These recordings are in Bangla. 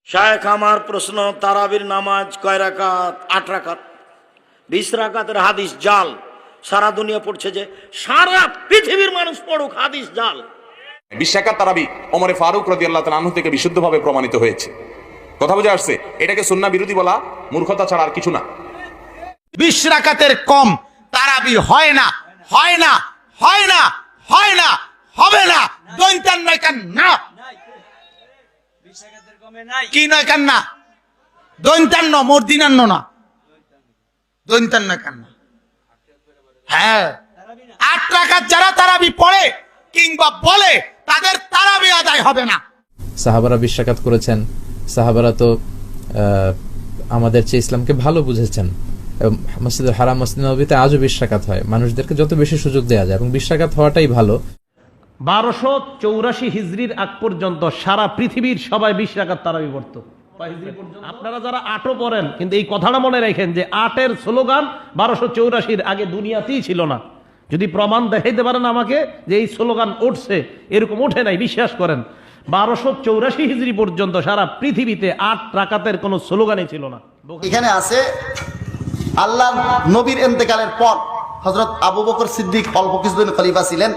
শায়েখ আমার প্রশ্ন, তারাবির নামাজ কয় রাকাত? 8 রাকাত। 20 রাকাতের হাদিস জাল, সারা দুনিয়া পড়ছে, যে সারা পৃথিবীর মানুষ পড়ুক, হাদিস জাল। 20 রাকাত তারাবি ওমরে ফারুক রাদিয়াল্লাহু তাআলা আনহু থেকে বিশুদ্ধভাবে প্রমাণিত হয়েছে। কথা বুঝে আসছে? এটাকে সুন্নাহ বিরোধী বলা মূর্খতা ছাড়া আর কিছু না। 20 রাকাতের কম তারাবি হয় না, হয় না, হয় না, হয় না, হবে না। দৈন্তান নয় কেন না? কি নয় কেন না? দৈন্তান্ন মর্দিনান্ন না, দৈন্তান্ন কেন না? হ্যাঁ, 8 রাকাত যারা তারাবি পড়ে কিংবা বলে তাদের তারাবি আদায় হবে না। সাহাবারা 20 রাকাত করেছেন। সাহাবারা তো আমাদের চেয়ে ইসলামকে ভালো বুঝেছেন। মসজিদুল হারাম, মসজিদ নববীতে আজও 20 রাকাত হয়। মানুষদেরকে যত বেশি সুযোগ দেওয়া যায়, এবং 20 রাকাত হওয়াটাই ভালো। 1284 হিজরির আগ পর্যন্ত সারা পৃথিবীর সবাই 20 রাকাত তারাবি পড়তো। আপনারা যারা 8ও পড়েন, কিন্তু এই কথাটা মনে রাখেন যে 8-এর স্লোগান 1284-র আগে দুনিয়াতেই ছিল না। যদি প্রমাণ দেখাইতে পারেন আমাকে যে এই স্লোগান উঠছে, এরকম উঠে নাই, বিশ্বাস করেন। 1284 হিজরি পর্যন্ত সারা পৃথিবীতে 8 রাকাতের কোনো স্লোগানই ছিল না। এখানে আছে আল্লাহ নবীর ইন্তেকালের পর হযরত আবু বকর সিদ্দিক অল্প কিছুদিন খলিফা ছিলেন,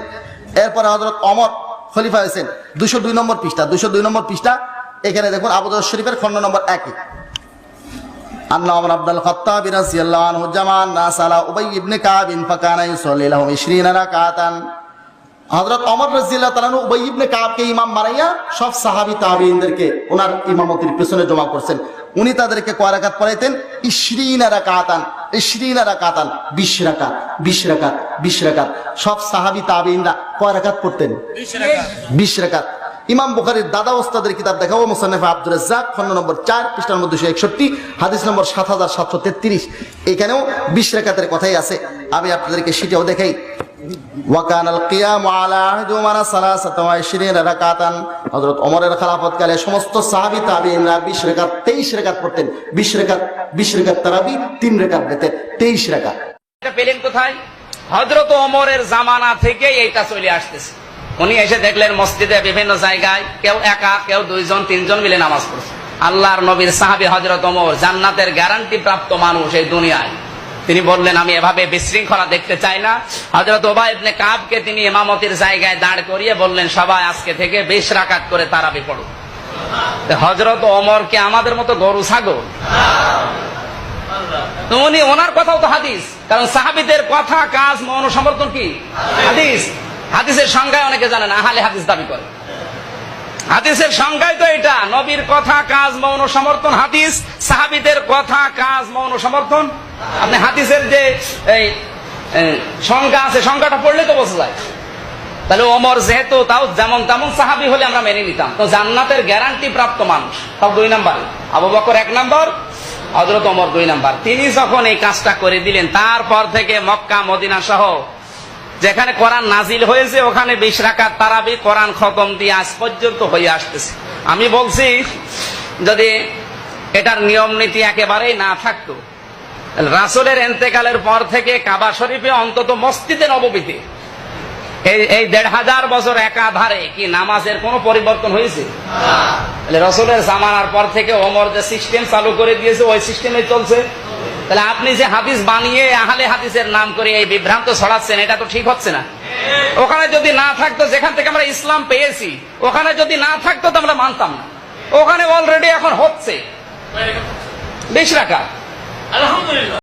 এরপরে হযরত ওমর খলিফা হয়েছেন। 202 নম্বর পৃষ্ঠা, 202 নম্বর পৃষ্ঠা। এখানে দেখুন আবু দাউদ শরীফের খণ্ড নম্বর 1 আন্না ওমর আব্দুল খাত্তাব রাদিয়াল্লাহু আনহু জামান নাস আলা উবাই ইবনে কাব ফাকানা ইউসাল্লি লাহুম 20 রাকাতান। হযরত ওমর রাদিয়াল্লাহু তাআলা উবাই ইবনে কাবকে ইমাম বানাইয়া সব সাহাবী তাবেঈনদেরকে ওনার ইমামতির পেছনে জমা করছেন। উনি তাদেরকে কয় রাকাত পড়াইতেন? 20 রাকাতান, 20 রাকাতান, 20 রাকাত, 20 রাকাত, 20 রাকাত। সব সাহাবী তাবেঈনরা কয় রাকাত পড়তেন? 20 রাকাত। ইমাম বুখারীর দাদা ওস্তাদের কিতাব দেখাবো, মুসান্নাফে আব্দুর রাজ্জাক, খণ্ড নম্বর 4, পৃষ্ঠা নম্বর 261, হাদিস নম্বর 7733। এখানেও 20 রাকাতের কথাই আছে। আমি আপনাদেরকে সেটাও দেখাই। ওয়াকানাল কিয়ামু আলা আহদি ওমর 23 রাকাতান। হযরত ওমরের খেলাফতকালে সমস্ত সাহাবী তাবেঈনরা 20 রাকাত, 23 রাকাত পড়তেন। 20 রাকাত, 20 রাকাত তারাবি, 3 রাকাত বেতের, 23 রাকাত। এটা পেলেন কোথায়? হযরত ওমরের জামানা থেকে এইটা চলে আসতেছে। উনি এসে দেখলেন মসজিদে বিভিন্ন জায়গায় কেউ একা, কেউ 2 জন 3 জন মিলে নামাজ পড়ছে। আল্লাহর নবীর সাহাবী হযরত ওমর, জান্নাতের গ্যারান্টি প্রাপ্ত মানুষ এই দুনিয়ায়, তিনি বললেন আমি এভাবে বিশৃঙ্খলা দেখতে চাই না। হযরত উবাই ইবনে কাবকে তিনি ইমামতির জায়গায় দাঁড় করিয়ে বললেন সবাই আজকে থেকে 20 রাকাত করে তারাবি পড়ো। হযরত ওমর কি আমাদের মতো গরু ছাগল? উনি, ওনার কথাও তো হাদিস, কারণ সাহাবীদের কথা কাজ মৌন সমর্থন কি হাদিস। হাদিসের সংজ্ঞায় অনেকে জানে না, আহলে হাদিস দাবি করে। হাদিসের সংজ্ঞায় তো এটা, নবীর কথা কাজ মৌন সমর্থন হাদিস, সাহাবীদের কথা কাজ মৌন সমর্থন। আপনি হাদিসের যে এই সংজ্ঞা আছে, সংজ্ঞাটা পড়লে তো বোঝা যায়। তাহলে ওমর যেহেতু তাও যেমন তেমন সাহাবী হলে আমরা মেনে নিতাম, তো জান্নাতের গ্যারান্টি প্রাপ্ত মানুষ সব 2 নাম্বার। আবু বকর 1 নাম্বার, হযরত ওমর 2 নাম্বার। তিনি যখন এই কাজটা করে দিলেন, তারপর থেকে মক্কা মদিনা সহ যেখানে কোরআন নাজিল হয়েছে ওখানে 20 রাকাত তারাবি কোরআন খতম দিয়ে আজ পর্যন্ত হয়ে আসতেছে। আমি বলছি যদি এটার নিয়ম নীতি একেবারেই না থাকতো, রাসূলের ইন্তেকালের পর থেকে কাবা শরীফে, অন্তত মসজিদে নববীতে এই 1500 বছর একাধারে কি নামাজের কোনো পরিবর্তন হয়েছে? রাসূলের জামানার পর থেকে ওমর যে সিস্টেম চালু করে দিয়েছে ওই সিস্টেমে চলছে। তাহলে আপনি যে হাদিস বানিয়ে আহলে হাদিসের নাম করে এই বিভ্রান্ত ছড়াচ্ছেন, এটা তো ঠিক হচ্ছে না। ওখানে যদি না থাকতো, যেখান থেকে আমরা ইসলাম পেয়েছি, ওখানে যদি না থাকতো তো আমরা মানতাম না। ওখানে অলরেডি এখন হচ্ছে 20 রাকাত। আলহামদুলিল্লাহ।